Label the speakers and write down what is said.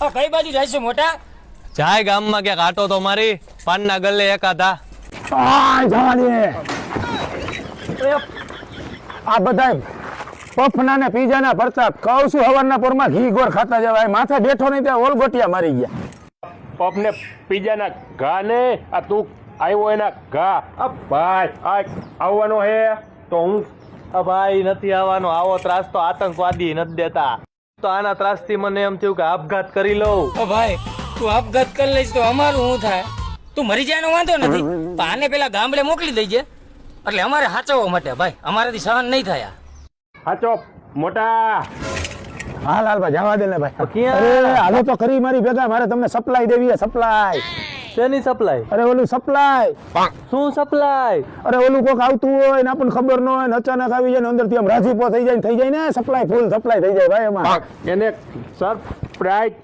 Speaker 1: કઈ બાજુ જાય છે મોટા?
Speaker 2: જાય ગામમાં ક્યાંક આટો તો મારી પાનના ગલ્લે એકાદા.
Speaker 3: જવા દે. આ બધા પફના ને પીઝા ના પ્રતાપ કહું છું હવારના પોરમાં ઘી ગોળ ખાતા જવાય. માથે બેઠો નહીં ત્યાં ઓલગોટિયા મારી ગયા.
Speaker 4: પપ ને પીઝા ના ઘા ને આ તું આવ્યો એના ઘા. ભાઈ આવવાનો હે તો હું
Speaker 2: ભાઈ નથી આવવાનો. આવો ત્રાસ તો આતંકવાદી નથી દેતા. તો આના ત્રાસથી મને એમ થયું કે આપઘાત કરી લઉં.
Speaker 1: ભાઈ તું આપઘાત કરી લઈશ તો અમારું શું થાય? તું મરી જાય વાંધો નથી, પણ આને પેલા ગામડે મોકલી દેજે એટલે અમારે સાચવવા માટે. ભાઈ અમારાથી સહન નહીં થાય.
Speaker 4: હાચો મોટા.
Speaker 3: હા લાલભાઈ જવા દે ને ભાઈ.
Speaker 2: ક્યાં?
Speaker 3: અરે હાલો તો ખરી મારી ભેગા, મારે તમને સપ્લાય દેવી સપ્લાય.
Speaker 2: શેની સપ્લાય?
Speaker 3: અરે ઓલું સપ્લાય.
Speaker 2: શું સપ્લાય?
Speaker 3: અરે ઓલું કોક આવતું હોય ને આપણને ખબર ન હોય ને અચાનક આવી જાય ને અંદર થી આમ રાજીપો થઈ જાય ને સપ્લાય ફૂલ સપ્લાય થઈ જાય ભાઈ એમાં.
Speaker 4: એને સરપ્રાઈઝ